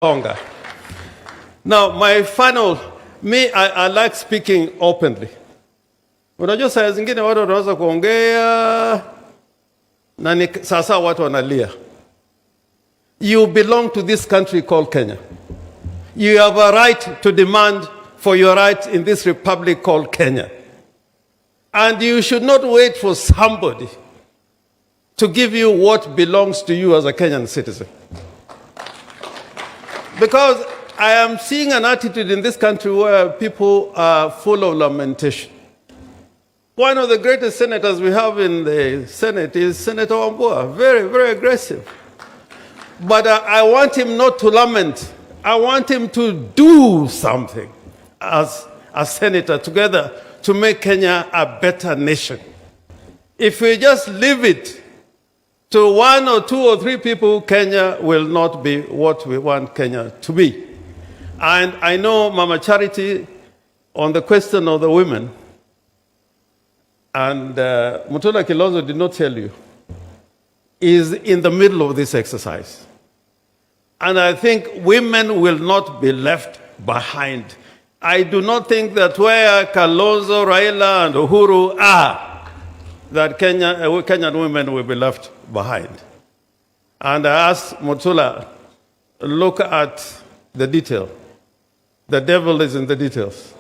longer. Now, my final, I like speaking openly. Unajua saa zingine watu wanaweza kuongea na sasa watu wanalia. You belong to this country called Kenya. You have a right to demand for your rights in this republic called Kenya. And you should not wait for somebody to give you what belongs to you as a Kenyan citizen. Because I am seeing an attitude in this country where people are full of lamentation. One of the greatest senators we have in the Senate is Senator Wambua, very, very aggressive. But I want him not to lament. I want him to do something as a senator together to make Kenya a better nation. If we just leave it to one or two or three people, Kenya will not be what we want Kenya to be. And I know Mama Charity, on the question of the women, and Mutula Kalonzo did not tell you, is in the middle of this exercise. And I think women will not be left behind. I do not think that where Kalonzo, Raila, and Uhuru are, that Kenyan women will be left behind. And I asked Mutula, look at the detail. The devil is in the details.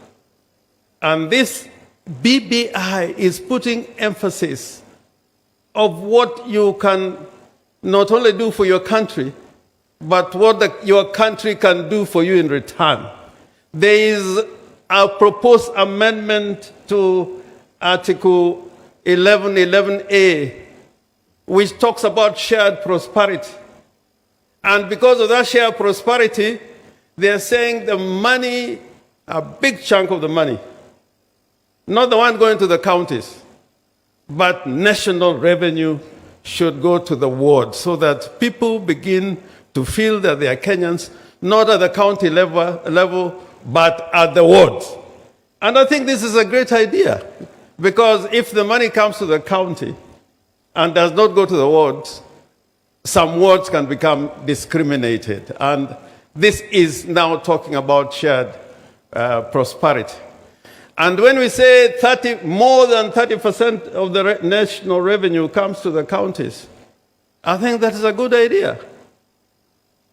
And this BBI is putting emphasis of what you can not only do for your country, but what your country can do for you in return. There is a proposed amendment to Article 1111A, which talks about shared prosperity. And because of that shared prosperity, they're saying the money, a big chunk of the money, not the one going to the counties, but national revenue should go to the ward so that people begin to feel that they are Kenyans, not at the county level, but at the wards. And I think this is a great idea, because if the money comes to the county and does not go to the wards, some wards can become discriminated. And this is now talking about shared prosperity. And when we say more than 30% of the national revenue comes to the counties, I think that is a good idea.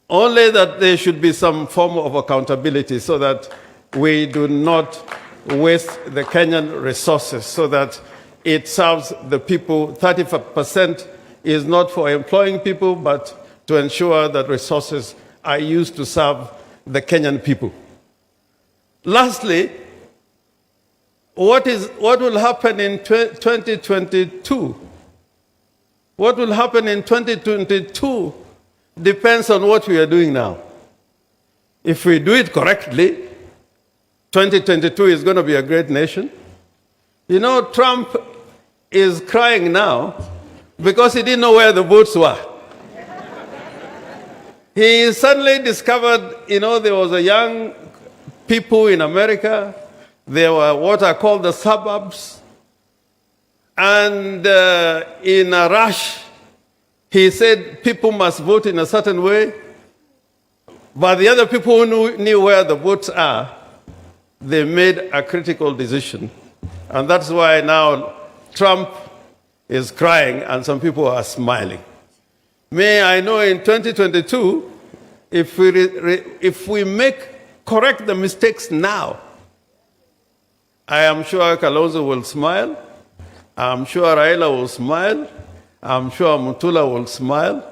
Only that there should be some form of accountability so that we do not waste the Kenyan resources, so that it serves the people. 30% is not for employing people, but to ensure that resources are used to serve the Kenyan people. Lastly, what will happen in 2022? What will happen in 2022 depends on what we are doing now. If we do it correctly, 2022 is going to be a great nation. You know, Trump is crying now because he didn't know where the votes were. He suddenly discovered, there was a young people in America. They were what are called the suburbs. And in a rush, he said people must vote in a certain way. But the other people who knew where the votes are, they made a critical decision. And that's why now Trump is crying and some people are smiling. I know in 2022, if we correct the mistakes now, I am sure Kalonzo will smile. I'm sure Raila will smile. I'm sure Mutula will smile,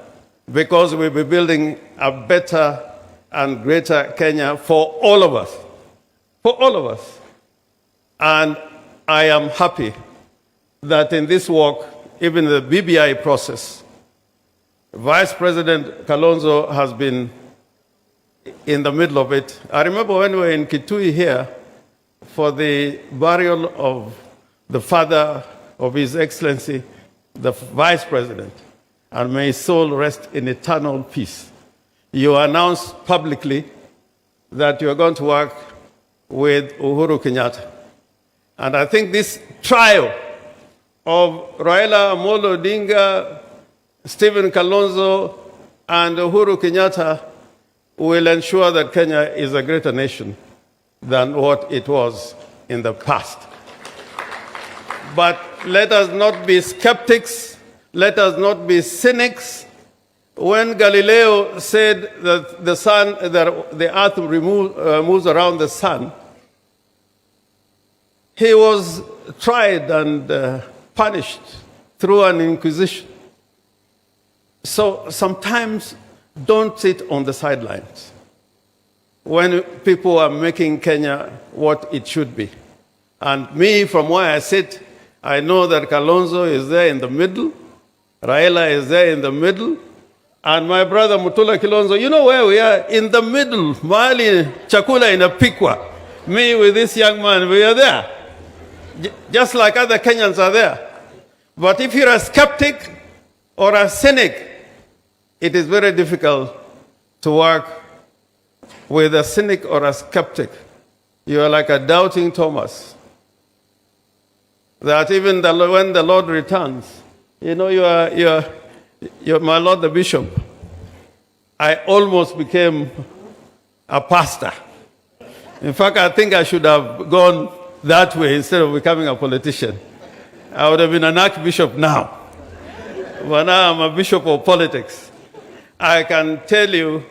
because we'll be building a better and greater Kenya for all of us. For all of us. And I am happy that in this work, even the BBI process, Vice President Kalonzo has been in the middle of it. I remember when we were in Kitui here for the burial of the father of His Excellency, the Vice President, and may his soul rest in eternal peace. You announced publicly that you are going to work with Uhuru Kenyatta. And I think this trio of Raila Odinga, Stephen Kalonzo, and Uhuru Kenyatta will ensure that Kenya is a greater nation than what it was in the past. But let us not be skeptics. Let us not be cynics. When Galileo said that the earth moves around the sun, he was tried and punished through an inquisition. So sometimes don't sit on the sidelines when people are making Kenya what it should be. And me, from where I sit, I know that Kalonzo is there in the middle, Raila is there in the middle, and my brother Mutula Kilonzo, you know where we are? In the middle, Mali Chakula inapikwa. Me with this young man, we are there. Just like other Kenyans are there. But if you're a skeptic or a cynic, it is very difficult to work with a cynic or a skeptic. You are like a doubting Thomas. That even when the Lord returns, you know, you're my Lord the Bishop. I almost became a pastor. In fact, I think I should have gone that way instead of becoming a politician. I would have been an archbishop now. But now I'm a bishop of politics. I can tell you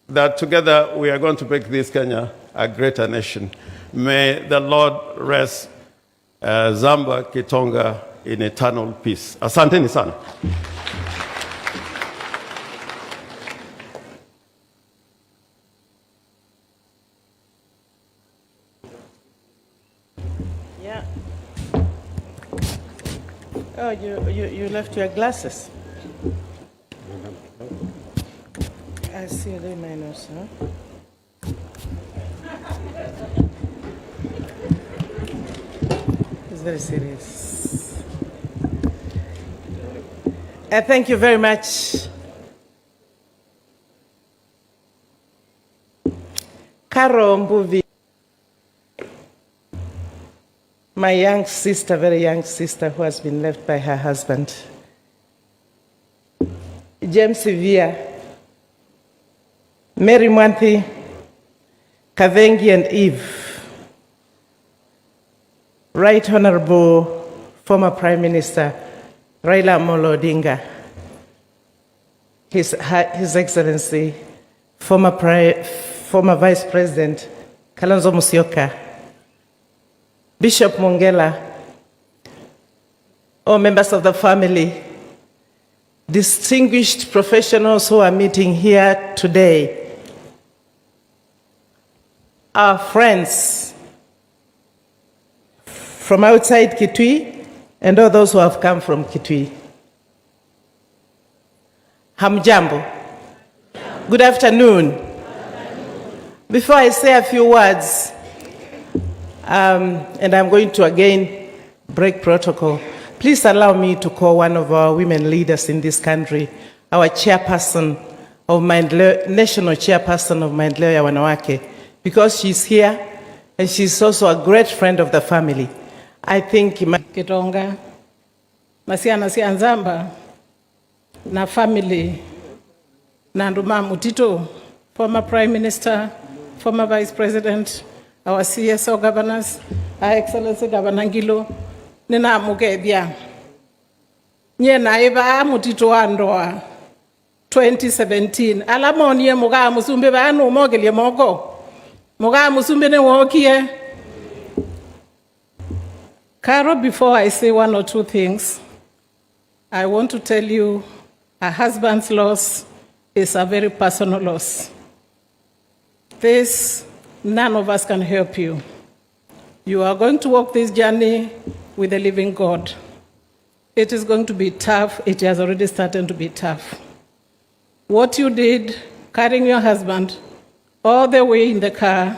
that together we are going to make this Kenya a greater nation. May the Lord rest Zamba Kitonga in eternal peace. Asanteni sana. Yeah. Oh, you left your glasses. I see the minus, huh? It's very serious. Thank you very much. Karo Mbuvi, my young sister, very young sister who has been left by her husband. James Sevilla, Mary Mwanthi, Kavengi and Eve. Right Honorable former Prime Minister Raila Odinga, His Excellency former Vice President Kalonzo Musyoka, Bishop Mongela, all members of the family, distinguished professionals who are meeting here today, our friends from outside Kitui, and all those who have come from Kitui. Hamjambo. Good afternoon. Before I say a few words, and I'm going to again break protocol, please allow me to call one of our women leaders in this country, our chairperson of national chairperson of Maendeleo ya Wanawake, because she's here and she's also a great friend of the family. I think Kitonga, Masiana Sianzamba, na family, Nanduma Mutito, former Prime Minister, former Vice President, our CSO governors, Her Excellency Governor Ngilu, Nina Mugebia. Nye naiba Mutito Andoa, 2017. Alamonie Muga Musumbe Banu Mogeli Mogo. Muga Musumbe ne Wokie. Caro, before I say one or two things, I want to tell you a husband's loss is a very personal loss. This, none of us can help you. You are going to walk this journey with the living God. It is going to be tough. It has already started to be tough. What you did, carrying your husband all the way in the car,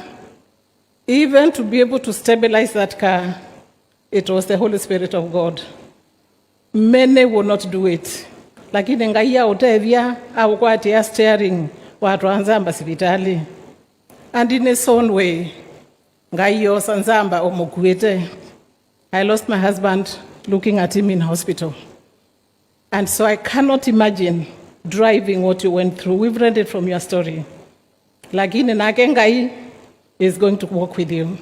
even to be able to stabilize that car, it was the Holy Spirit of God. Many will not do it. Lakini ngaiya utevya au kwatia steering watu anzamba sibitali. And in its own way, ngaiyo sanzamba omukwete. I lost my husband looking at him in hospital. And so I cannot imagine driving what you went through. We've read it from your story. Lakini nake Ngai is going to walk with you.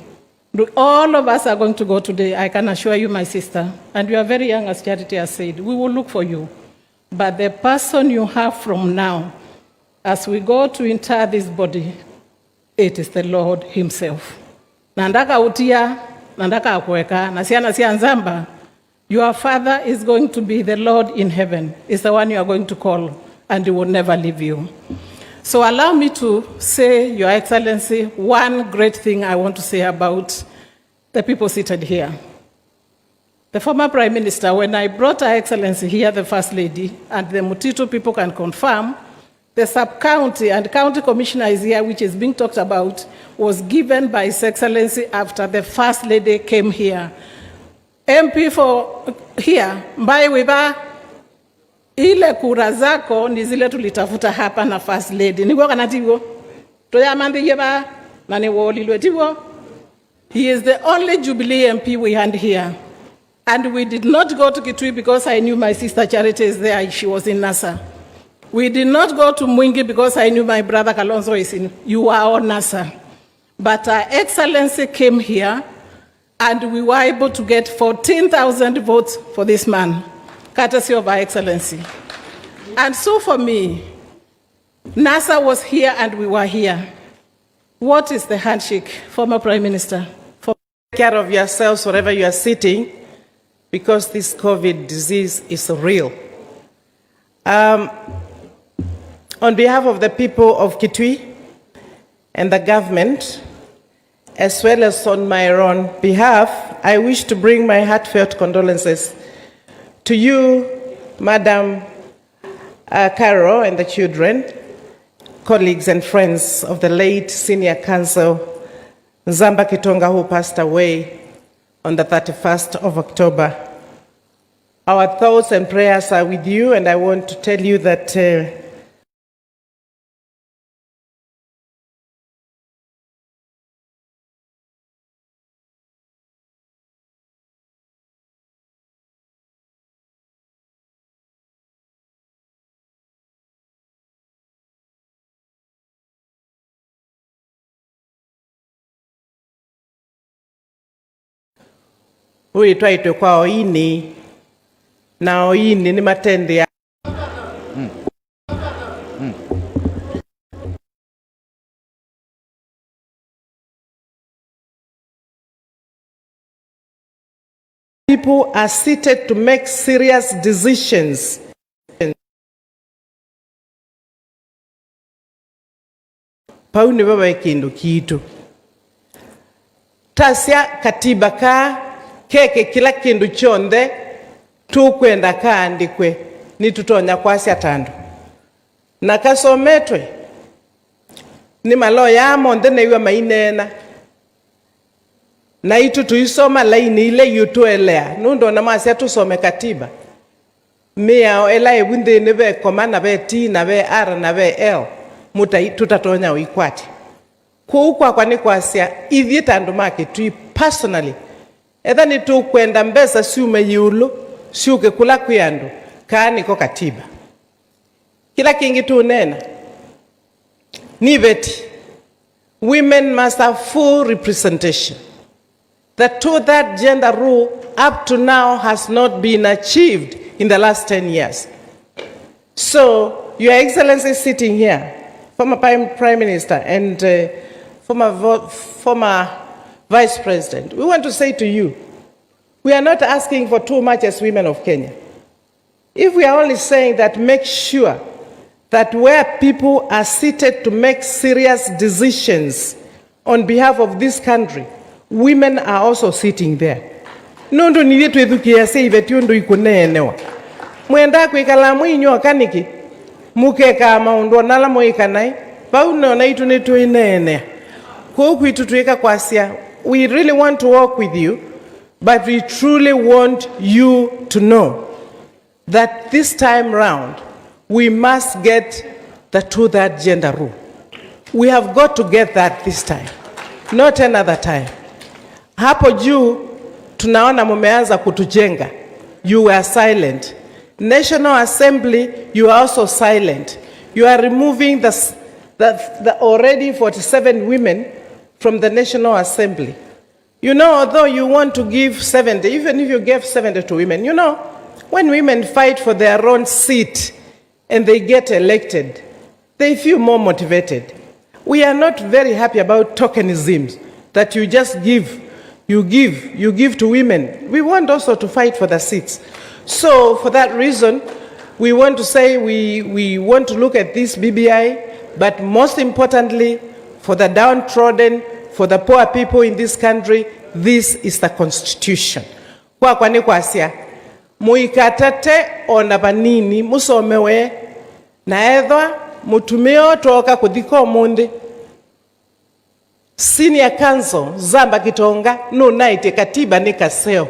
All of us are going to go today, I can assure you, my sister, and you are very young, as Charity has said. We will look for you. But the person you have from now, as we go to inter this body, it is the Lord himself. Nandaka utia, nandaka akweka, nasiana siya nzamba. Your father is going to be the Lord in heaven. Is the one you are going to call, and he will never leave you. So allow me to say, Your Excellency, one great thing I want to say about the people seated here. The former Prime Minister, when I brought Her Excellency here, the First Lady, and the Mutito people can confirm, the sub-county and county commissioner is here, which is being talked about, was given by His Excellency after the First Lady came here. MP for here, Mbai Wiba, ile kura zako ni zile tulitafuta hapa na First Lady. Niko kanativo. Toya mandi yeba na ni wolilwe tivo. He is the only Jubilee MP we had here. And we did not go to Kitui because I knew my sister Charity is there. She was in NASA. We did not go to Mwingi because I knew my brother Kalonzo is in. You are on NASA. But Her Excellency came here and we were able to get 14,000 votes for this man, courtesy of Her Excellency. And so for me, NASA was here and we were here. What is the handshake, former Prime Minister? Take care of yourselves wherever you are sitting, because this COVID disease is real. On behalf of the people of Kitui and the government, as well as on my own behalf, I wish to bring my heartfelt condolences to you, Madam Carol, and the children, colleagues and friends of the late Senior Counsel Nzamba Kitonga, who passed away on the 31st of October. Our thoughts and prayers are with you, and I want to tell you that uitwaitwe kwa oini na oini ni matende ya people are seated to make serious decisions. Pauni baba kindu kitu tasya katiba ka keke kila kindu chonde tukwenda kaandikwe ni tutonya kwasya tandu na kasometwe ni malo yamo ndene iwa mainena na itu tuisoma laini ile yutuelea nundo na masya tusome katiba mea ela ebunde nebe komana be T na be R na be L muta tutatonya uikwati kuukwa kwani kwasya ithi tandu make tui personally etha ni tukwenda mbesa siume yulu siuke kula kuyandu kaani ko katiba kila kingi tunena ni beti women must have full representation. The 2/3 gender rule up to now has not been achieved in the last 10 years. So, Your Excellency sitting here, former Prime Minister and former Vice President, we want to say to you, we are not asking for too much as women of Kenya. If we are only saying that, make sure that where people are seated to make serious decisions on behalf of this country, women are also sitting there. Nundu ni yetu edukia seive tiundu ikunenewa. Mwenda kuikala mwinyo kaniki, mukeka maundu nala moikanai, pauno na itu netu inene. Kuku itu tuika kwasia, we really want to work with you, but we truly want you to know that this time round, we must get the 2/3 gender rule. We have got to get that this time, not another time. Hapo juu tunaona mumeanza kutujenga. You were silent. National Assembly, you are also silent. You are removing the that the already 47 women from the National Assembly. You know, although you want to give 70, even if you give 70 to women, you know, when women fight for their own seat and they get elected, they feel more motivated. We are not very happy about tokenism, that you just give, you give to women. We want also to fight for the seats. So for that reason, we want to say we want to look at this BBI, but most importantly, for the downtrodden, for the poor people in this country, this is the Constitution. Kwa kwani kwasia, muikatate ona banini, musomewe, na edwa, mutumio toka kudiko mundi. Senior Council, Zamba Kitonga, no naite katiba ni kaseo.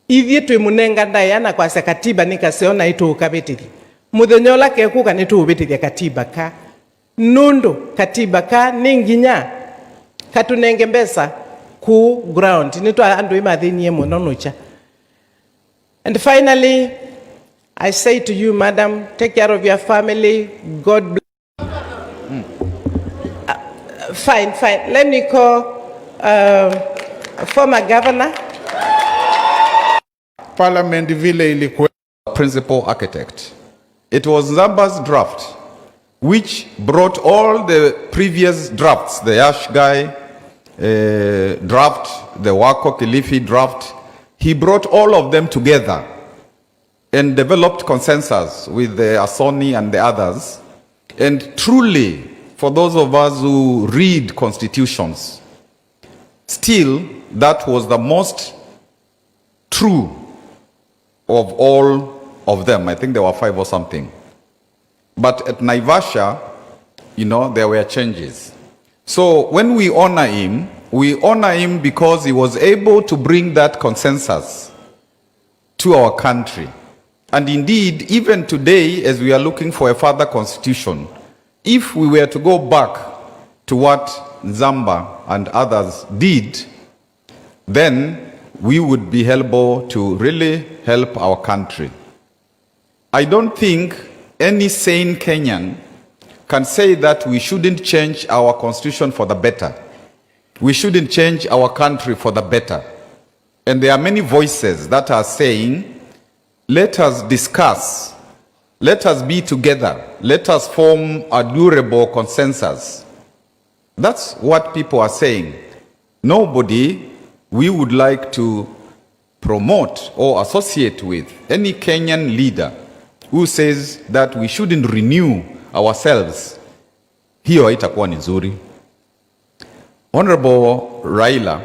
Ivye tu munenga ndayana kwa se katiba ni kaseo na itu ukabetiri. Mudhenyola kekuka ni tu ubetiri ya katiba ka. Nundo katiba ka ninginya. Katunenge mbesa ku ground. Nitu andu ima dhini yemu nonucha. And finally, I say to you, madam, take care of your family. God bless. Fine. Let me call former governor. Parliament vile ilikuwa principal architect. It was Zamba's draft which brought all the previous drafts, the Ash guy draft, the Wako Kilifi draft. He brought all of them together and developed consensus with the Asoni and the others. And truly, for those of us who read constitutions, still, that was the most true of all of them. I think there were 5 or something. But at Naivasha, you know, there were changes. So when we honor him because he was able to bring that consensus to our country. And indeed, even today, as we are looking for a further constitution, if we were to go back to what Zamba and others did, then we would be able to really help our country. I don't think any sane Kenyan can say that we shouldn't change our constitution for the better. We shouldn't change our country for the better. And there are many voices that are saying, let us discuss, let us be together, let us form a durable consensus. That's what people are saying. Nobody we would like to promote or associate with any Kenyan leader who says that we shouldn't renew ourselves. Hiyo haitakuwa ni nzuri. Honorable Raila,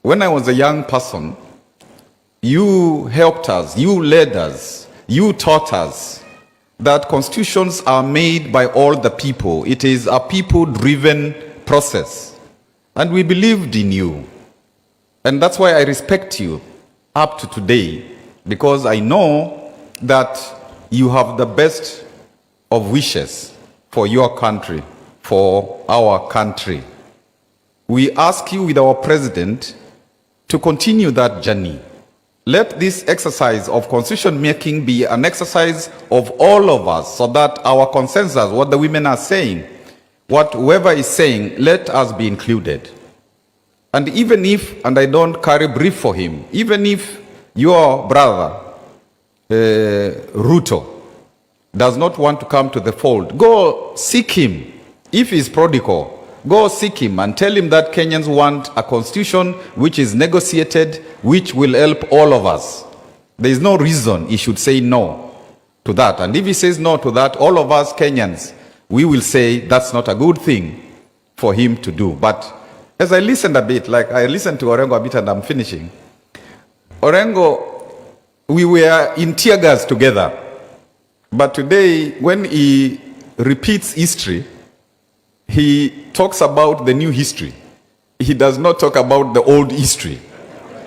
when I was a young person, you helped us, you led us, you taught us that constitutions are made by all the people. It is a people-driven process. And we believed in you. And that's why I respect you up to today, because I know that you have the best of wishes for your country, for our country. We ask you with our president to continue that journey. Let this exercise of constitution making be an exercise of all of us, so that our consensus, what the women are saying, what whoever is saying, let us be included. And even if, and I don't carry brief for him, even if your brother, Ruto, does not want to come to the fold, go seek him. If he's prodigal, go seek him and tell him that Kenyans want a constitution which is negotiated, which will help all of us. There is no reason he should say no to that. And if he says no to that, all of us Kenyans, we will say that's not a good thing for him to do. But as I listened a bit, like I listened to Orengo a bit and I'm finishing. Orengo, we were in tear gas together. But today, when he repeats history, he talks about the new history. He does not talk about the old history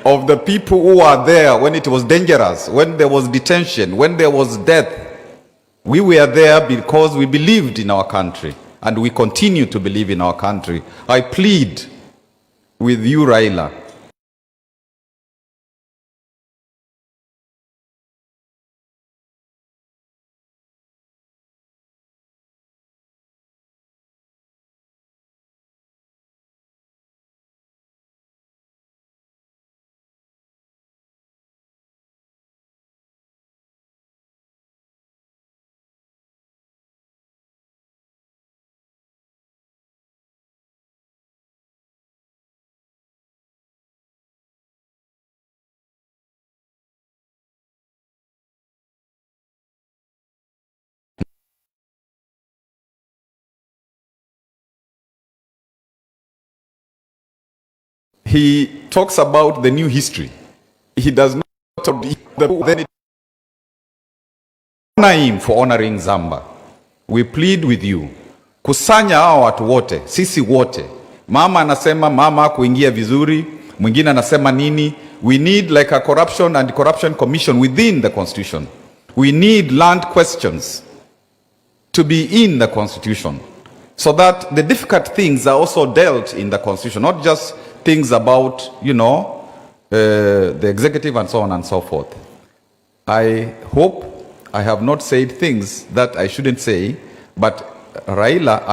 of the people who are there when it was dangerous, when there was detention, when there was death. We were there because we believed in our country, and we continue to believe in our country. I plead with you, Raila, he talks about the new history. He does not then honor him for honoring Zamba. We plead with you, kusanya hao watu wote, sisi wote. Mama anasema mama kuingia vizuri, mwingine anasema nini. We need like a corruption and corruption commission within the constitution. We need land questions to be in the constitution, so that the difficult things are also dealt in the constitution, not just things about, the executive and so on and so forth. I hope I have not said things that I shouldn't say, but Raila,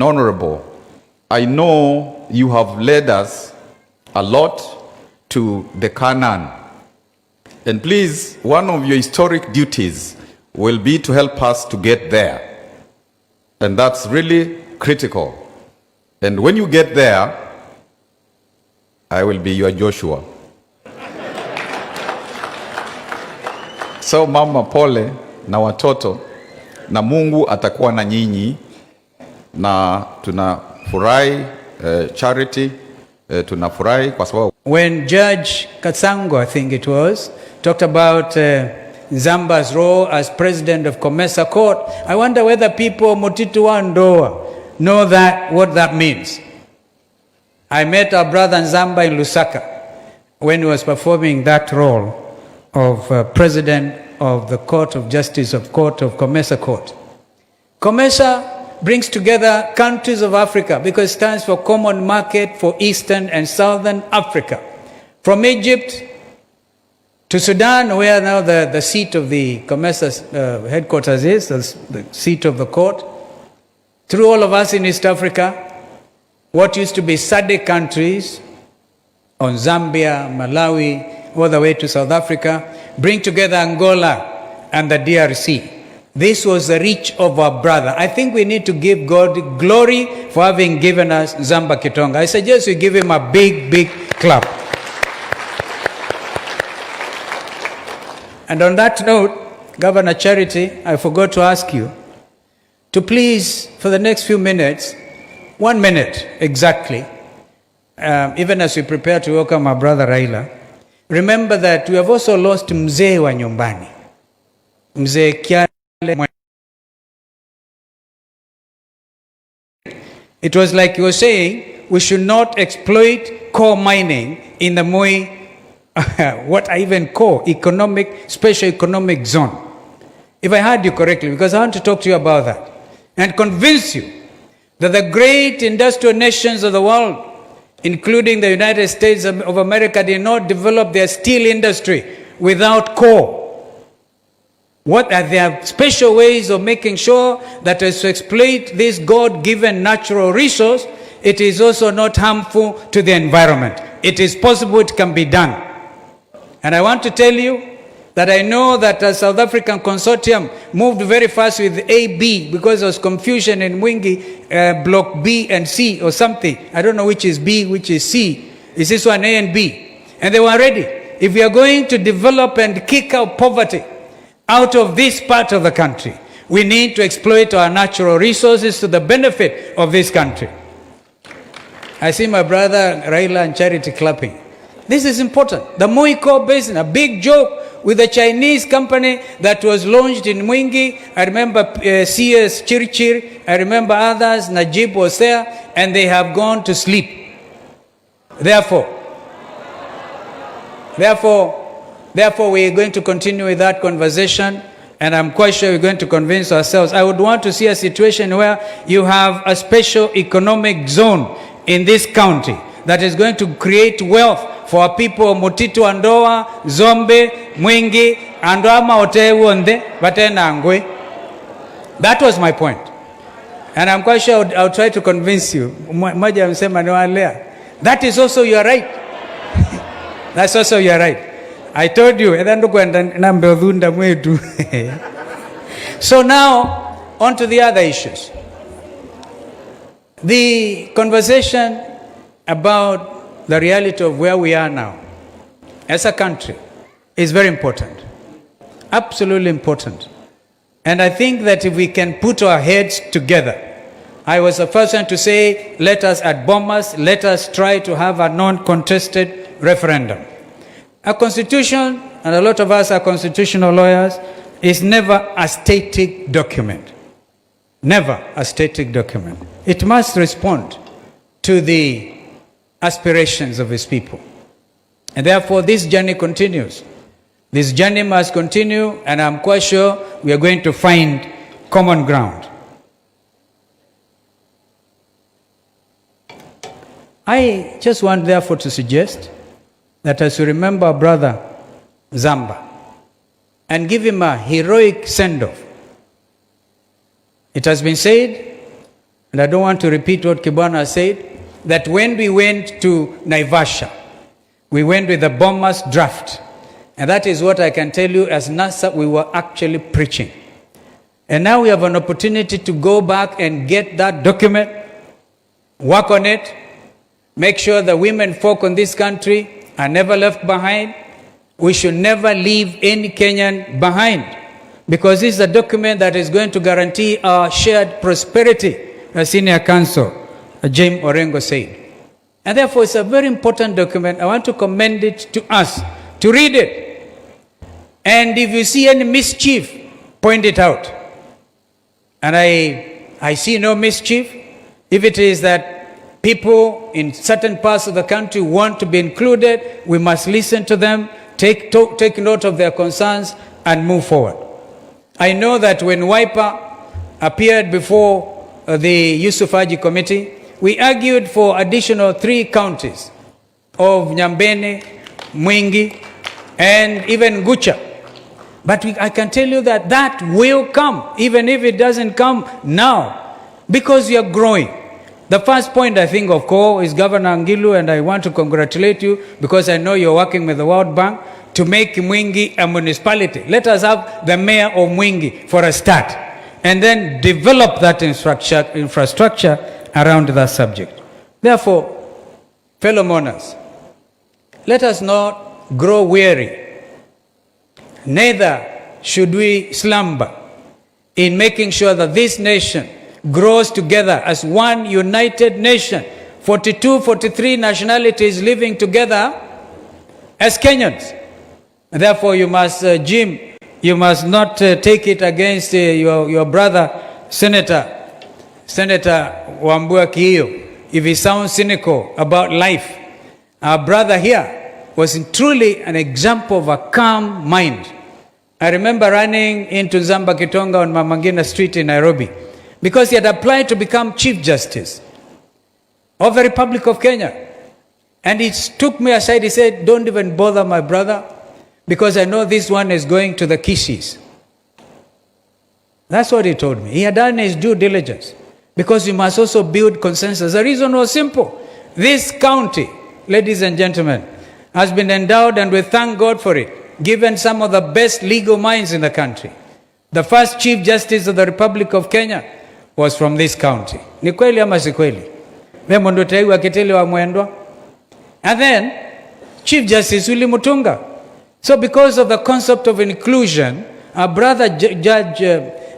Honorable, I know you have led us a lot to the Canaan. And please, one of your historic duties will be to help us to get there. And that's really critical. And when you get there, I will be your Joshua. So mama, pole na watoto, na Mungu atakuwa na nyinyi, na tunafurahi Charity, tunafurahi kwa sababu when Judge Katsango, I think it was, talked about Zamba's role as president of Comesa Court, I wonder whether people Mutitu wa Ndoa know what that means. I met our brother Zamba in Lusaka when he was performing that role of president of the Court of Justice of Comesa Court. Comesa brings together countries of Africa because it stands for Common Market for Eastern and Southern Africa. From Egypt to Sudan, where now the seat of the Comesa headquarters is, the seat of the court, through all of us in East Africa, what used to be SADC countries, on Zambia, Malawi, all the way to South Africa, bring together Angola and the DRC. This was the reach of our brother. I think we need to give God glory for having given us Zamba Kitonga. I suggest we give him a big, big clap. And on that note, Governor Charity, I forgot to ask you to please, for the next few minutes, 1 minute exactly, even as we prepare to welcome our brother Raila, remember that we have also lost Mzee wa Nyumbani. Mzee Kiale. It was like you were saying, we should not exploit coal mining in the Moi, what I even call special economic zone. If I heard you correctly, because I want to talk to you about that and convince you that the great industrial nations of the world, including the United States of America, did not develop their steel industry without coal. What are their special ways of making sure that as to exploit this God-given natural resource, it is also not harmful to the environment. It is possible, it can be done. And I want to tell you that I know that the South African consortium moved very fast with AB because there was confusion in Mwingi, block B and C or something. I don't know which is B, which is C. Is this one A and B? And they were ready. If we are going to develop and kick out poverty out of this part of the country, we need to exploit our natural resources to the benefit of this country. I see my brother Raila and Charity clapping. This is important. The Moi Coal Basin, a big joke with a Chinese company that was launched in Mwingi. I remember CS Chirchir, I remember others, Najib was there, and they have gone to sleep. Therefore, we are going to continue with that conversation, and I'm quite sure we're going to convince ourselves. I would want to see a situation where you have a special economic zone in this county that is going to create wealth for our people of Mutitu Andoa, Zombe, Mwingi, Andoama Otewonde, Batenangwe. That was my point. And I'm quite sure I'll try to convince you. That is also your right. That's also your right. I told you. So now, on to the other issues. The conversation about the reality of where we are now as a country is very important. Absolutely important. And I think that if we can put our heads together I was the first one to say, let us at Bomas, let us try to have a non-contested referendum. A constitution, and a lot of us are constitutional lawyers, is never a static document. Never a static document. It must respond to the aspirations of its people. And therefore, this journey continues. This journey must continue, and I'm quite sure we are going to find common ground. I just want, therefore, to suggest that as we remember our brother Zamba and give him a heroic send-off. It has been said, and I don't want to repeat what Kibwana said, that when we went to Naivasha, we went with the Bomas draft. And that is what I can tell you as NASA we were actually preaching. And now we have an opportunity to go back and get that document, work on it, make sure the women folk in this country are never left behind. We should never leave any Kenyan behind, because this is a document that is going to guarantee our shared prosperity, as Senior Counsel James Orengo said. And therefore, it's a very important document. I want to commend it to us to read it. And if you see any mischief, point it out. And I see no mischief. If it is that people in certain parts of the country want to be included, we must listen to them, take note of their concerns, and move forward. I know that when Wiper appeared before the Yusuf Haji Committee, we argued for additional 3 counties of Nyambene, Mwingi, and even Gucha. But I can tell you that that will come, even if it doesn't come now, because we are growing. The first point I think of call is Governor Ngilu, and I want to congratulate you because I know you're working with the World Bank to make Mwingi a municipality. Let us have the mayor of Mwingi for a start, and then develop that infrastructure around that subject. Therefore, fellow mourners, let us not grow weary. Neither should we slumber in making sure that this nation grows together as one united nation. 42, 43 nationalities living together as Kenyans. Therefore, you must, Jim, you must not take it against your brother, Senator Wambua Kiyo, if he sounds cynical about life. Our brother here was truly an example of a calm mind. I remember running into Zamba Kitonga on Mamangina Street in Nairobi because he had applied to become Chief Justice of the Republic of Kenya. And he took me aside, he said, don't even bother my brother because I know this one is going to the Kishis. That's what he told me. He had done his due diligence because we must also build consensus. The reason was simple. This county, ladies and gentlemen, has been endowed, and we thank God for it, given some of the best legal minds in the country. The first Chief Justice of the Republic of Kenya was from this county. Ni kweli ama si kweli? Memo ndo taiwa kitele wa mwendwa. And then, Chief Justice Willy Mutunga. So because of the concept of inclusion, our brother Judge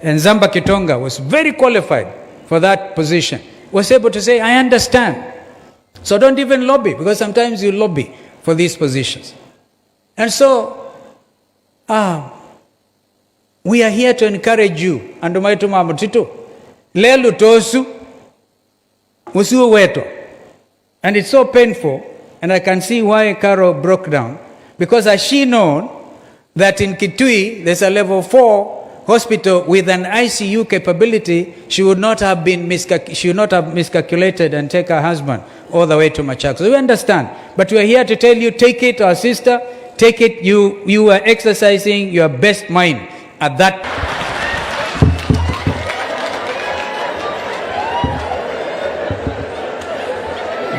Nzamba Kitonga was very qualified for that position. Was able to say, I understand. So don't even lobby, because sometimes you lobby for these positions. And so, we are here to encourage you. Andumaitu mamutito. Lelu tosu. Usiwe weto. And it's so painful, and I can see why Carol broke down. Because has she known that in Kitui, there's a level 4 hospital with an ICU capability, she would not have miscalculated and take her husband all the way to Machakos. So we understand. But we are here to tell you, take it, our sister, take it. You are exercising your best mind at that.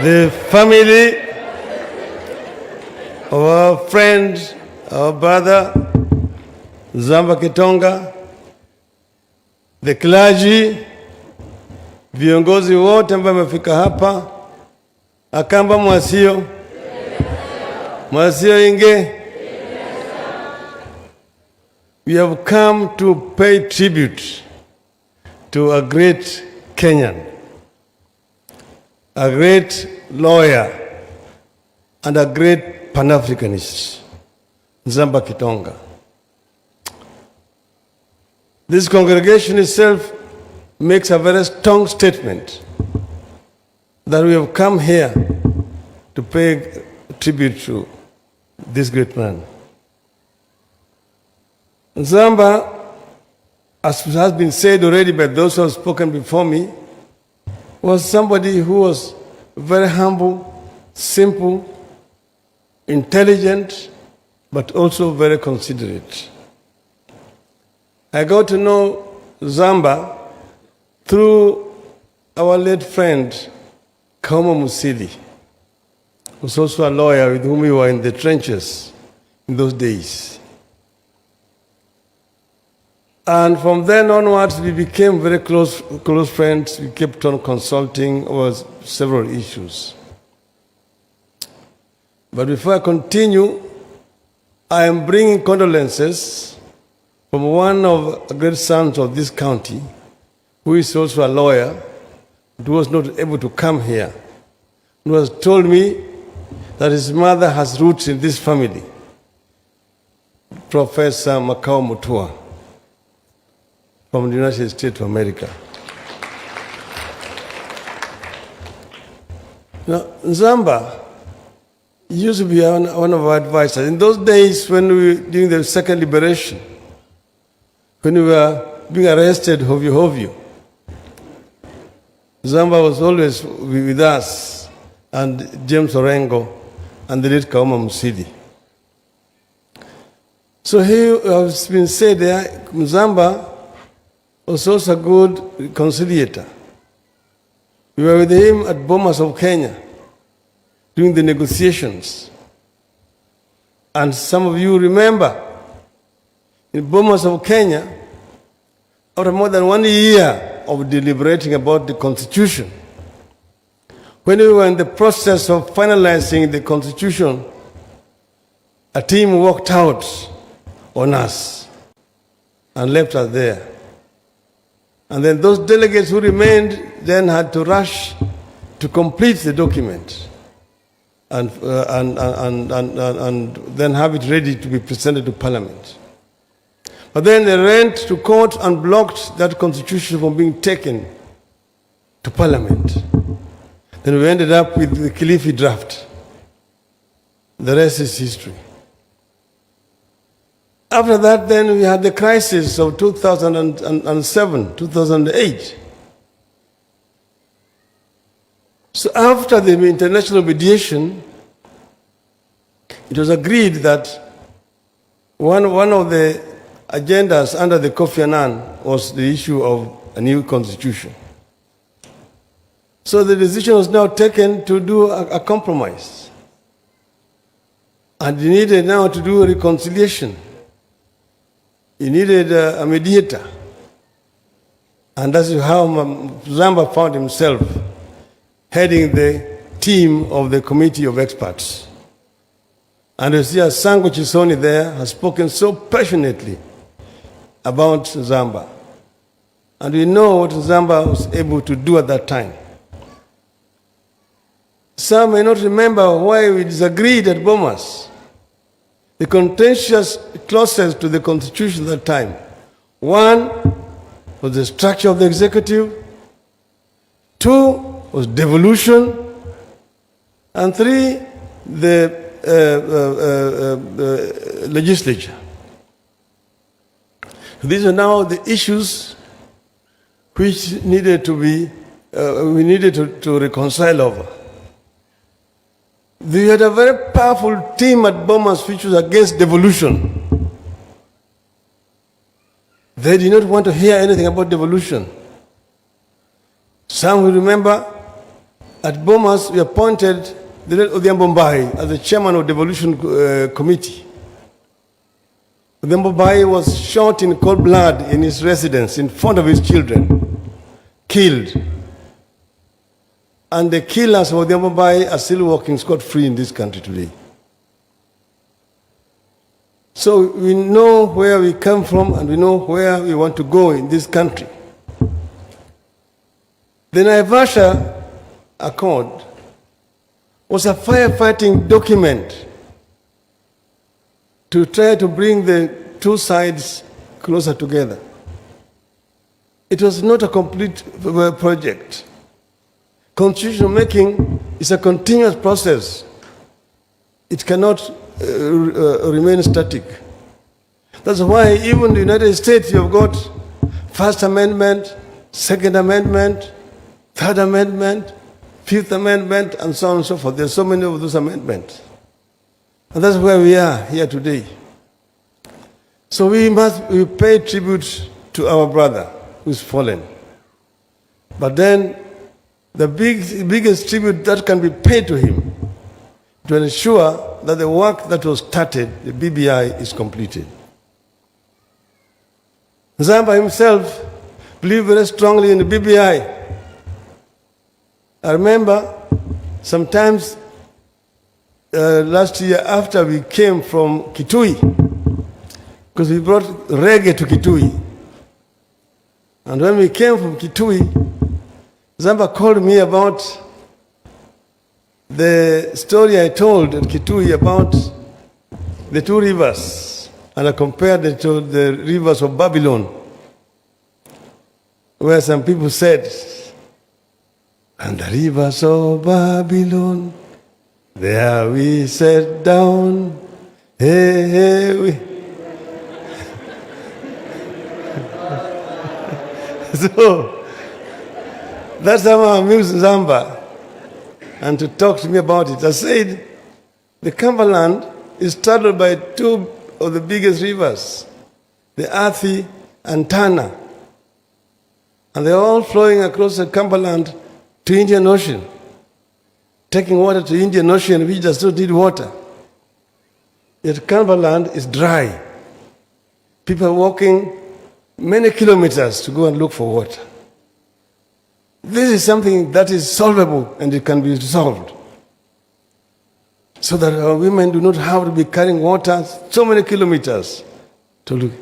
The family of our friend, our brother, Zamba Kitonga, the clergy, viongozi wote ambao wamefika hapa, Akamba Mwasio, Mwasio Inge, we have come to pay tribute to a great Kenyan. a great lawyer, and a great Pan-Africanist, Nzamba Kitonga. This congregation itself makes a very strong statement that we have come here to pay tribute to this great man. Nzamba, as has been said already by those who have spoken before me, was somebody who was very humble, simple, intelligent, but also very considerate. I got to know Zamba through our late friend, Kauma Musili, who was also a lawyer with whom we were in the trenches in those days. And from then onwards, we became very close friends. We kept on consulting over several issues. But before I continue, I am bringing condolences from one of the great sons of this county, who is also a lawyer, who was not able to come here, who has told me that his mother has roots in this family, Professor Makao Mutua, from the United States of America. Now, Nzamba used to be one of our advisors. In those days, when during the second liberation, when we were being arrested, hovyo, Nzamba was always with us, and James Orengo, and the late Kauma Musili. So here has been said there, Nzamba was also a good conciliator. We were with him at Bomas of Kenya during the negotiations. And some of you remember, in Bomas of Kenya, after more than 1 year of deliberating about the Constitution, when we were in the process of finalizing the Constitution, a team walked out on us and left us there. And then those delegates who remained then had to rush to complete the document and then have it ready to be presented to Parliament. But then they went to court and blocked that constitution from being taken to Parliament. Then we ended up with the Kilifi draft. The rest is history. After that, then we had the crisis of 2007, 2008. So after the international mediation, it was agreed that one of the agendas under the Kofi Annan was the issue of a new constitution. So the decision was now taken to do a compromise. And you needed now to do a reconciliation. He needed a mediator. And that's how Zamba found himself heading the team of the committee of experts. And you see Sango Chisoni there has spoken so passionately about Zamba. And we know what Zamba was able to do at that time. Some may not remember why we disagreed at Bomas. The contentious clauses to the Constitution at that time. One was the structure of the executive. Two was devolution. And three, the legislature. These are now the issues which needed to be, we needed to reconcile over. We had a very powerful team at Bomas which was against devolution. They did not want to hear anything about devolution. Some will remember at Bomas we appointed the late Odhiambo Mbai as the chairman of the devolution committee. Odhiambo Mbai was shot in cold blood in his residence in front of his children, killed. And the killers of Odhiambo Mbai are still walking scot-free in this country today. So we know where we come from and we know where we want to go in this country. The Naivasha Accord was a firefighting document to try to bring the two sides closer together. It was not a complete project. Constitution making is a continuous process. It cannot remain static. That's why even in the United States you have got First Amendment, Second Amendment, Third Amendment, Fifth Amendment, and so on and so forth. There's so many of those amendments. And that's where we are here today. So we pay tribute to our brother who's fallen. But then the biggest tribute that can be paid to him to ensure that the work that was started, the BBI, is completed. Zamba himself believed very strongly in the BBI. I remember sometimes last year after we came from Kitui, because we brought reggae to Kitui. And when we came from Kitui, Zamba called me about the story I told at Kitui about the two rivers, and I compared it to the rivers of Babylon, where some people said, and the rivers of Babylon, there we sat down, hey, hey, we. So, that's how I amused Zamba, and to talk to me about it. I said, the Cumberland is straddled by two of the biggest rivers, the Athi and Tana. And they're all flowing across the Cumberland to Indian Ocean, taking water to Indian Ocean, which does not need water. Yet Cumberland is dry. People are walking many kilometers to go and look for water. This is something that is solvable and it can be resolved. So that our women do not have to be carrying water so many kilometers to look.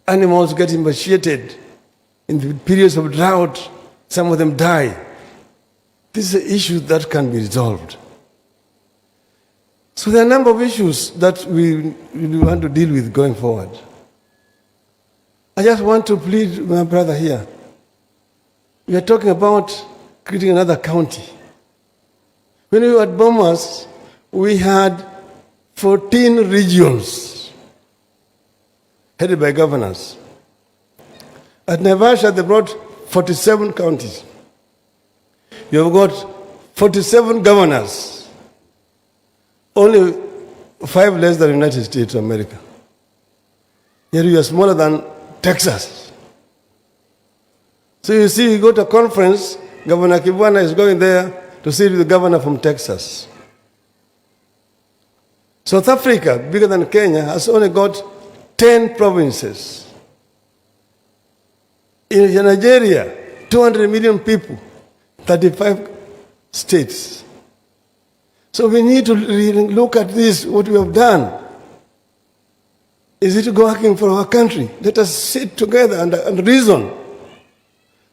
Animals get emaciated in the periods of drought. Some of them die. This is an issue that can be resolved. So there are a number of issues that we want to deal with going forward. I just want to plead with my brother here. We are talking about creating another county. When we were at Bomas, we had 14 regions headed by governors. At Naivasha, they brought 47 counties. You have got 47 governors, only 5 less than the United States of America. Yet you are smaller than Texas. So you see, you go to a conference, Governor Kibwana is going there to sit with the governor from Texas. South Africa, bigger than Kenya, has only got 10 provinces. In Nigeria, 200 million people, 35 states. So we need to really look at this, what we have done. Is it working for our country? Let us sit together and reason.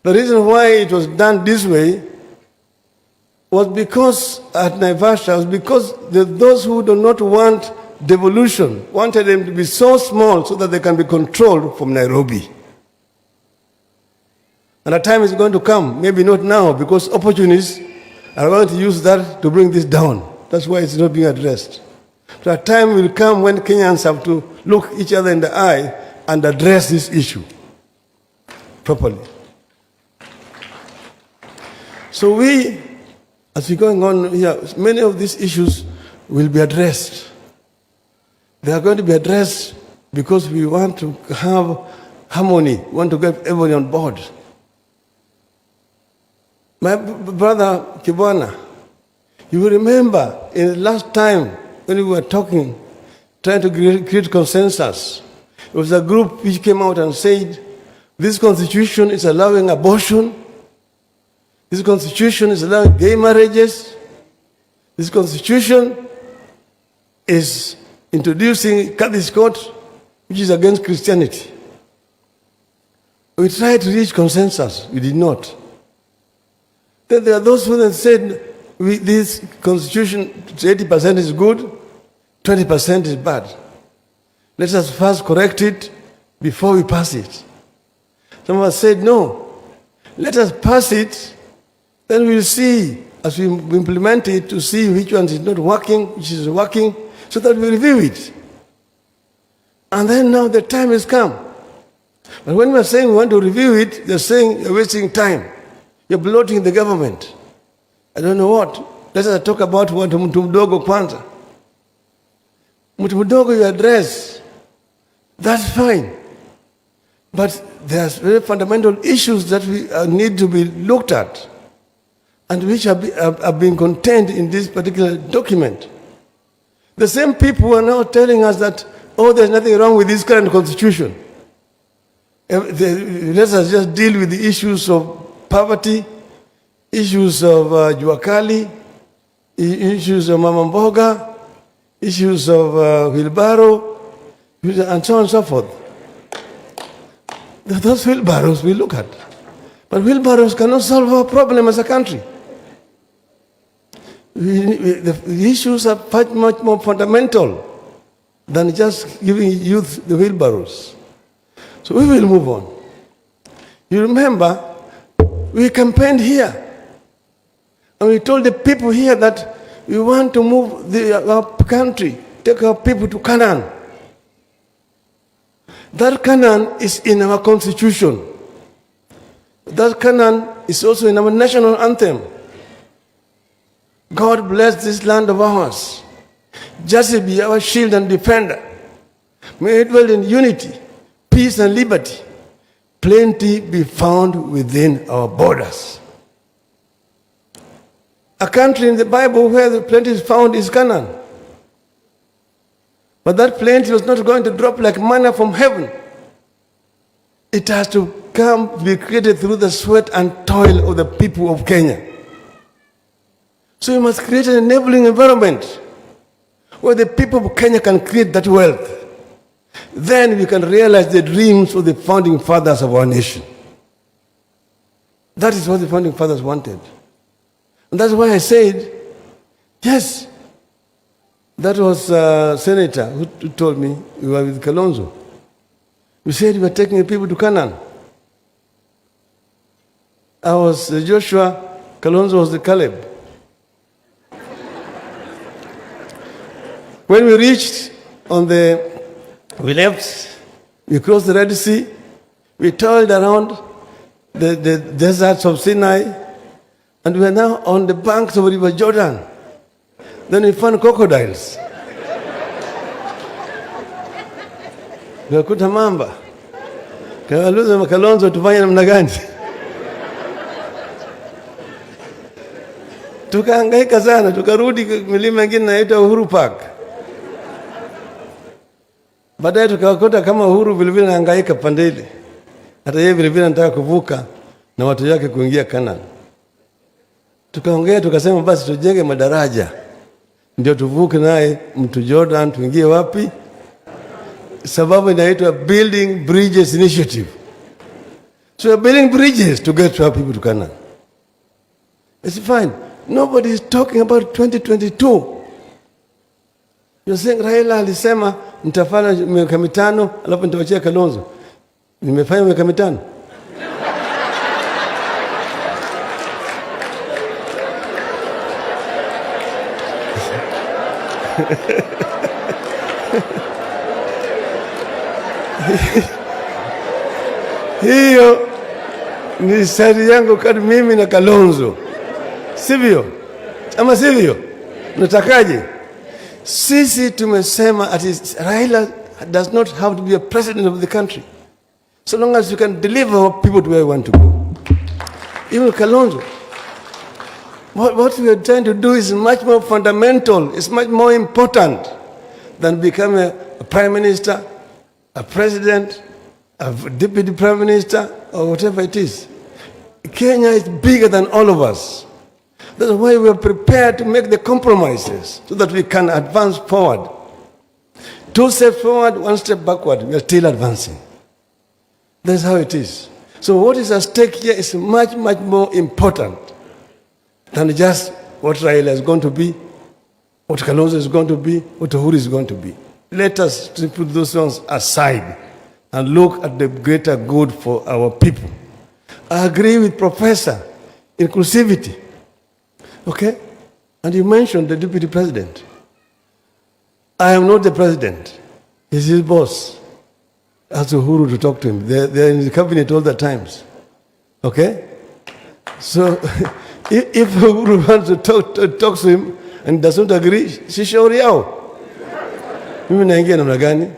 The reason why it was done this way was because at Naivasha, was because those who do not want devolution wanted them to be so small so that they can be controlled from Nairobi. And a time is going to come, maybe not now, because opportunists are going to use that to bring this down. That's why it's not being addressed. So a time will come when Kenyans have to look each other in the eye and address this issue properly. So we, as we're going on here, many of these issues will be addressed. They are going to be addressed because we want to have harmony, we want to get everybody on board. My brother Kibwana, you will remember in the last time when we were talking, trying to create consensus, there was a group which came out and said, this constitution is allowing abortion, this constitution is allowing gay marriages, this constitution is introducing Catholic court, which is against Christianity. We tried to reach consensus, we did not. Then there are those who then said, this constitution, 80% is good, 20% is bad. Let us first correct it before we pass it. Some of us said, no, let us pass it, then we'll see as we implement it to see which one is not working, which is working, so that we review it. And then now the time has come. But when we're saying we want to review it, they're saying you're wasting time. You're bloating the government. I don't know what. Let us talk about what mtu mdogo kwanza. Mtu mdogo you address. That's fine. But there's very fundamental issues that we need to be looked at and which are being contained in this particular document. The same people are now telling us that, oh, there's nothing wrong with this current constitution. Let us just deal with the issues of poverty, issues of Juakali, issues of Mama Mboga, issues of wheelbarrow, and so on and so forth. Those wheelbarrows we look at. But wheelbarrows cannot solve our problem as a country. The issues are much more fundamental than just giving youth the wheelbarrows. So we will move on. You remember, we campaigned here. And we told the people here that we want to move our country, take our people to Canaan. That Canaan is in our constitution. That Canaan is also in our national anthem. God bless this land of ours. Justice be our shield and defender. May it dwell in unity, peace and liberty. Plenty be found within our borders. A country in the Bible where the plenty is found is Canaan. But that plenty was not going to drop like manna from heaven. It has to be created through the sweat and toil of the people of Kenya. So we must create an enabling environment where the people of Kenya can create that wealth. Then we can realize the dreams of the founding fathers of our nation. That is what the founding fathers wanted. And that's why I said, yes, that was a senator who told me we were with Kalonzo. We said we were taking the people to Canaan. I was Joshua, Kalonzo was the Caleb. When we reached we left, we crossed the Red Sea, we toiled around the deserts of Sinai, and we are now on the banks of River Jordan. Then we found crocodiles. Tukakuta mamba. Kauliza Kalonzo tufanye namna gani? Tukahangaika sana, tukarudi milima mingine inaitwa Uhuru Park. Baadaye tukakuta kama Uhuru vile vile anahangaika pande ile. Hata yeye vile vile anataka kuvuka na watu yake kuingia Canaan. Tukaongea tukasema basi tujenge madaraja. Ndio tuvuke naye mto Jordan tuingie wapi? Sababu inaitwa Building Bridges Initiative. So we're building bridges to get our people to Canaan. It's fine. Nobody is talking about 2022. You're saying Raila alisema nitafanya miaka mitano alafu nitawachia Kalonzo. Nimefanya miaka mitano. Hiyo ni sari yangu kati mimi na Kalonzo. Sivyo? Ama sivyo? Natakaje? Sisi tumesema Raila does not have to be a president of the country. So long as you can deliver our people to where we want to go. Even Kalonzo. What we are trying to do is much more fundamental, it's much more important than becoming a prime minister, a president, a deputy prime minister, or whatever it is. Kenya is bigger than all of us. That's why we are prepared to make the compromises so that we can advance forward. 2 steps forward, 1 step backward, we are still advancing. That's how it is. So what is at stake here is much, much more important than just what Raila is going to be, what Kalonzo is going to be, what Uhuru is going to be. Let us put those things aside and look at the greater good for our people. I agree with Professor, inclusivity. Okay? And you mentioned the deputy president. I am not the president. He's his boss. Ask Uhuru to talk to him. They're in the cabinet all the times. Okay? So, if Uhuru wants to talk to him and doesn't agree, si shauri yao. Mimi naingia namna gani?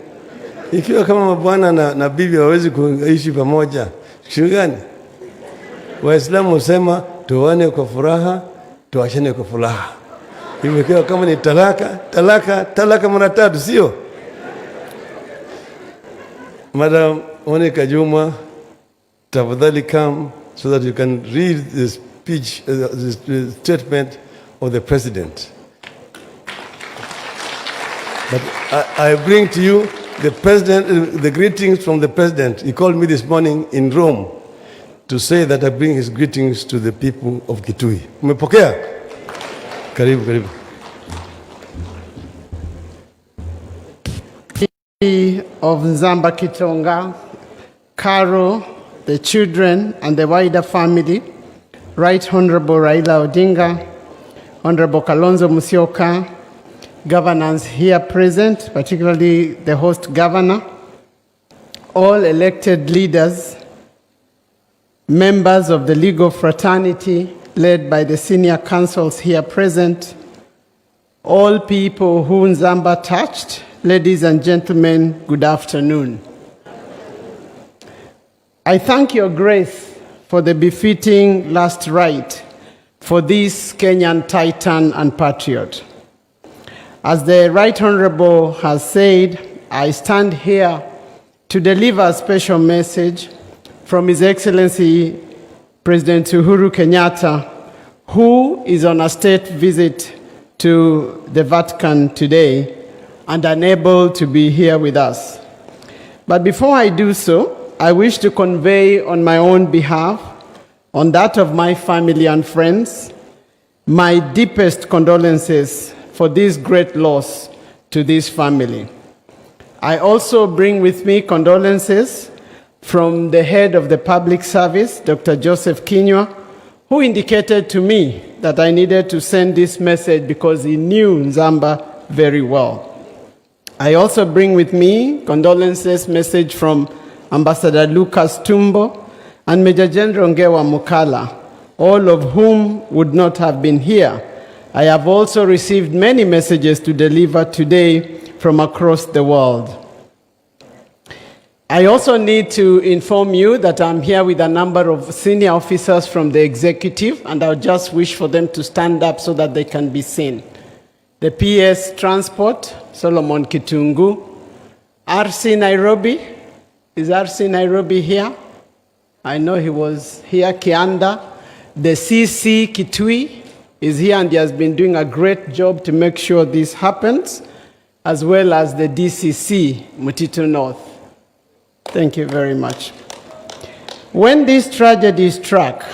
Ikiwa kama mabwana na bibi hawezi kuishi pamoja, shauri gani? Waislamu husema tuoane kwa furaha, tuachane kwa furaha. Imekiwa kama ni talaka mara tatu, sio? Madam Monica Juma, tafadhali come so that you can read the speech, the statement of the president. But I bring to you the president, the greetings from the president. He called me this morning in Rome to say that I bring his greetings to the people of Kitui. Umepokea? Karibu, karibu. Of Nzamba Kitonga, Caro, the children, and the wider family, Right Honorable Raila Odinga, Honorable Kalonzo Musyoka, governors here present, particularly the host governor, all elected leaders, members of the legal fraternity led by the senior councils here present, all people who Nzamba touched, ladies and gentlemen, good afternoon. I thank your grace for the befitting last rite for this Kenyan titan and patriot. As the Right Honorable has said, I stand here to deliver a special message from His Excellency President Uhuru Kenyatta, who is on a state visit to the Vatican today and unable to be here with us. But before I do so, I wish to convey on my own behalf, on that of my family and friends, my deepest condolences for this great loss to this family. I also bring with me condolences from the head of the public service, Dr. Joseph Kinyua, who indicated to me that I needed to send this message because he knew Nzamba very well. I also bring with me condolences message from Ambassador Lucas Tumbo and Major General Ngewa Mukala, all of whom would not have been here. I have also received many messages to deliver today from across the world. I also need to inform you that I'm here with a number of senior officers from the executive, and I'll just wish for them to stand up so that they can be seen. The PS Transport, Solomon Kitungu, RC Nairobi. Is RC Nairobi here? I know he was here. Kianda. The CC Kitui is here and he has been doing a great job to make sure this happens, as well as the DCC, Mutito North. Thank you very much. When this tragedy struck,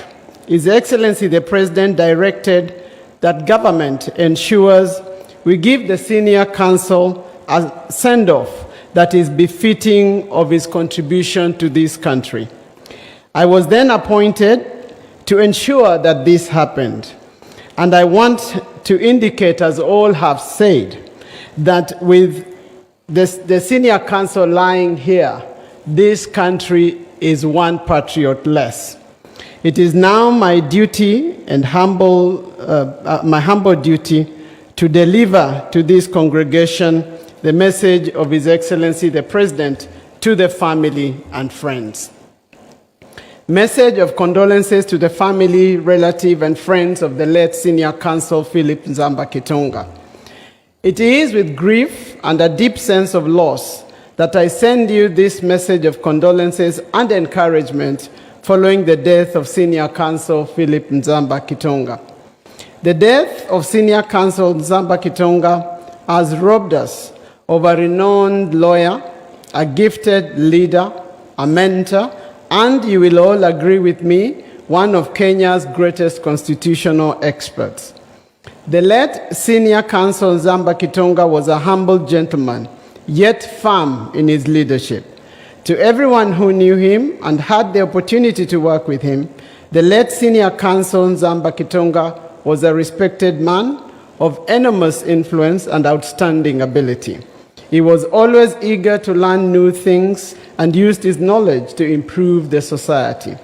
His Excellency the President directed that government ensures we give the senior council a send-off that is befitting of his contribution to this country. I was then appointed to ensure that this happened. And I want to indicate, as all have said, that with the senior council lying here, this country is one patriot less. It is now my duty and my humble duty to deliver to this congregation the message of His Excellency the President to the family and friends. Message of condolences to the family, relative, and friends of the late Senior Counsel Philip Nzamba Kitonga. It is with grief and a deep sense of loss that I send you this message of condolences and encouragement following the death of Senior Counsel Philip Nzamba Kitonga. The death of Senior Counsel Nzamba Kitonga has robbed us of a renowned lawyer, a gifted leader, a mentor, and you will all agree with me, one of Kenya's greatest constitutional experts. The late senior counsel Zamba Kitonga was a humble gentleman, yet firm in his leadership. To everyone who knew him and had the opportunity to work with him, the late senior counsel Zamba Kitonga was a respected man of enormous influence and outstanding ability. He was always eager to learn new things and used his knowledge to improve the society.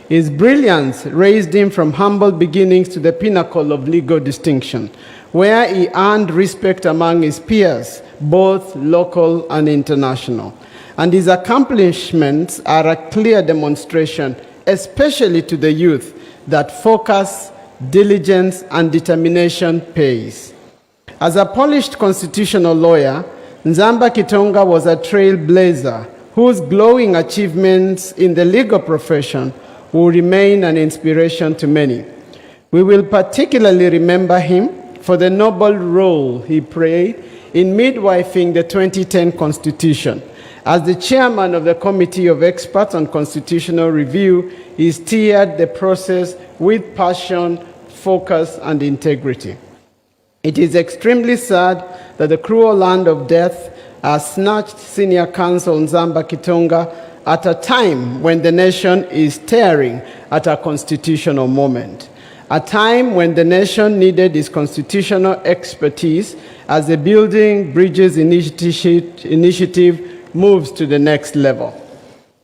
His brilliance raised him from humble beginnings to the pinnacle of legal distinction, where he earned respect among his peers, both local and international. And his accomplishments are a clear demonstration, especially to the youth, that focus, diligence, and determination pays. As a polished constitutional lawyer, Zamba Kitonga was a trailblazer whose glowing achievements in the legal profession will remain an inspiration to many. We will particularly remember him for the noble role he played in midwifing the 2010 Constitution. As the chairman of the Committee of Experts on Constitutional Review, he steered the process with passion, focus, and integrity. It is extremely sad that the cruel hand of death has snatched senior counsel Zamba Kitonga at a time when the nation is staring at a constitutional moment, a time when the nation needed his constitutional expertise as the Building Bridges initiative moves to the next level.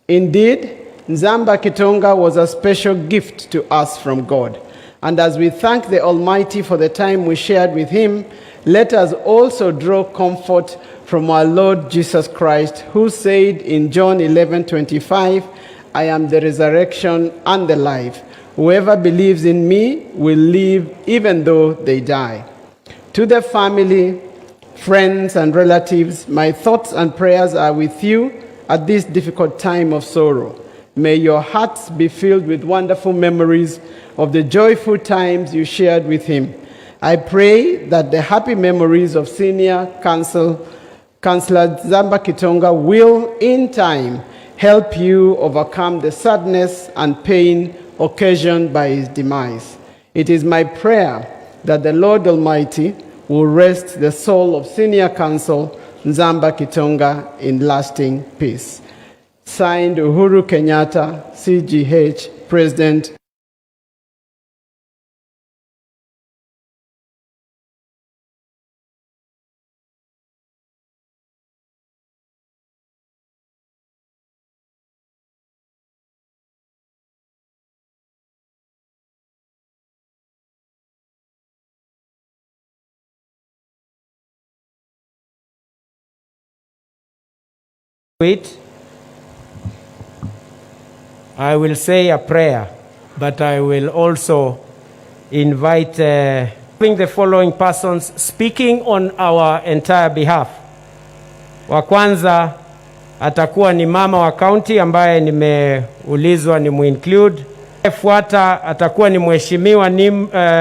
Indeed, Zamba Kitonga was a special gift to us from God. And as we thank the Almighty for the time we shared with him, let us also draw comfort from our Lord Jesus Christ, who said in John 11:25, I am the resurrection and the life. Whoever believes in me will live even though they die. To the family, friends, and relatives, my thoughts and prayers are with you at this difficult time of sorrow. May your hearts be filled with wonderful memories of the joyful times you shared with him. I pray that the happy memories of senior Councillor Zamba Kitonga will, in time, help you overcome the sadness and pain occasioned by his demise. It is my prayer that the Lord Almighty will rest the soul of senior counsel Zamba Kitonga in lasting peace. Signed, Uhuru Kenyatta, CGH, President. I will say a prayer, but I will also invite the following persons speaking on our entire behalf. Wa kwanza atakuwa ni mama wa county ambaye nimeulizwa ni muinclude. Fuata atakuwa ni mheshimiwa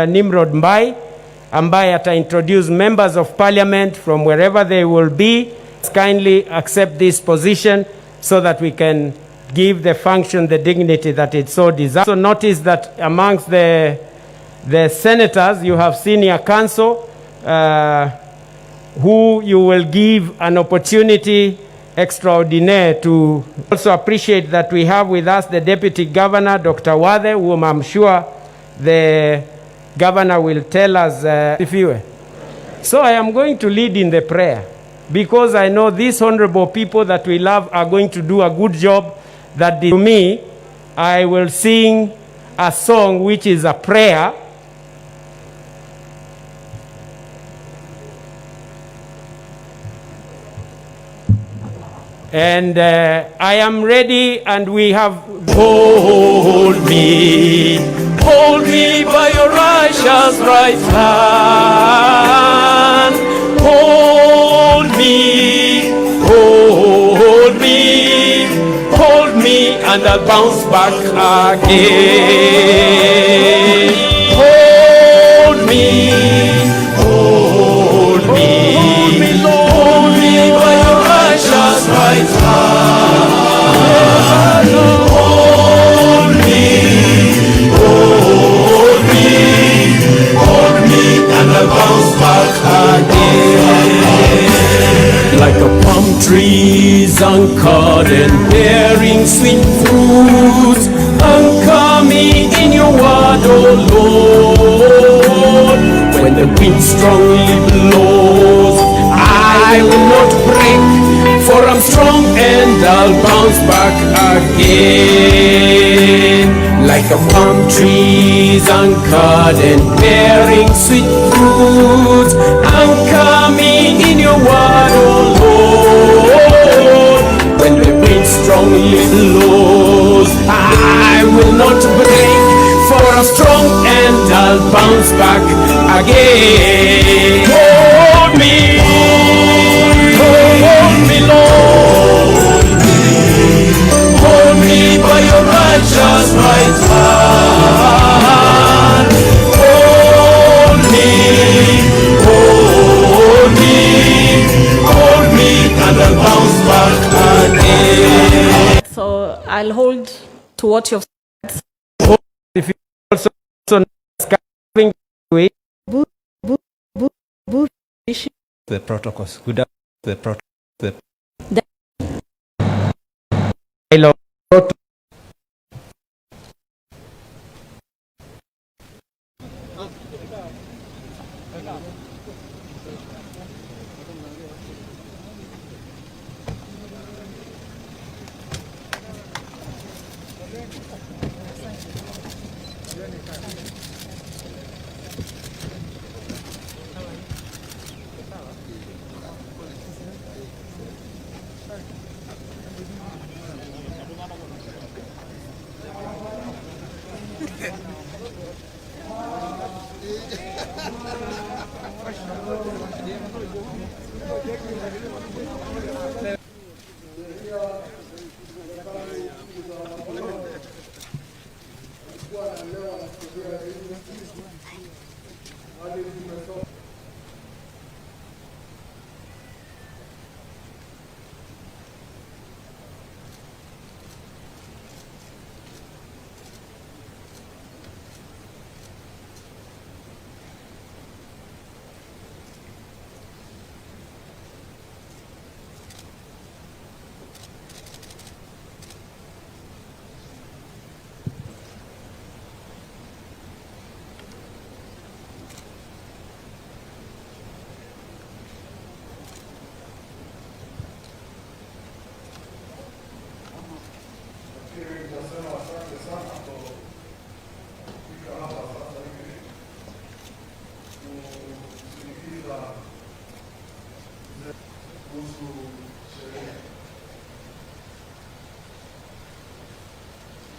Nimrod Mbai ambaye introduce members of parliament from wherever they will be. Kindly accept this position so that we can give the function the dignity that it so deserves. So notice that amongst the senators, you have senior counsel who you will give an opportunity extraordinaire to also appreciate that we have with us the Deputy Governor, Dr. Wade, whom I'm sure the Governor will tell us if you were. So I am going to lead in the prayer, because I know these honorable people that we love are going to do a good job. That to me, I will sing a song which is a prayer. And I am ready, and we have... Hold me by your righteous right hand. Hold me, and I'll bounce back again. Hold me by your righteous right hand. Hold me, trees anchored and bearing sweet fruits. Anchor me in your word, O Lord. When the wind strongly blows, I will not break, for I'm strong and I'll bounce back again. Like a palm tree anchored and bearing sweet fruits. Anchor me in your word, O Lord. When the wind strongly blows, I will not break, for I'm strong and I'll bounce back again. Hold me, Lord. Hold me by your righteous right hand. Hold me, and I'll bounce back again. So I'll hold to what you've If you also having The protocols. Udaku, the protocol.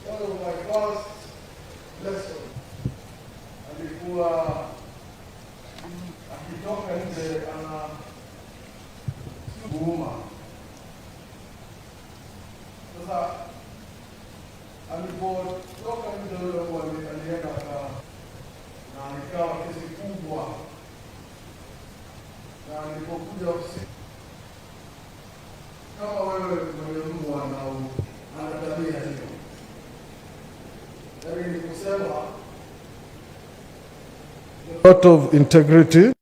One of my first lessons alikuwa akitoka nje ana kuuma. Sasa alipotoka nje yule alienda na ikawa kesi kubwa, na alipokuja ofisini, kama wewe mwenye mbwa na ana tabia hiyo, yaani ni kusema lot of integrity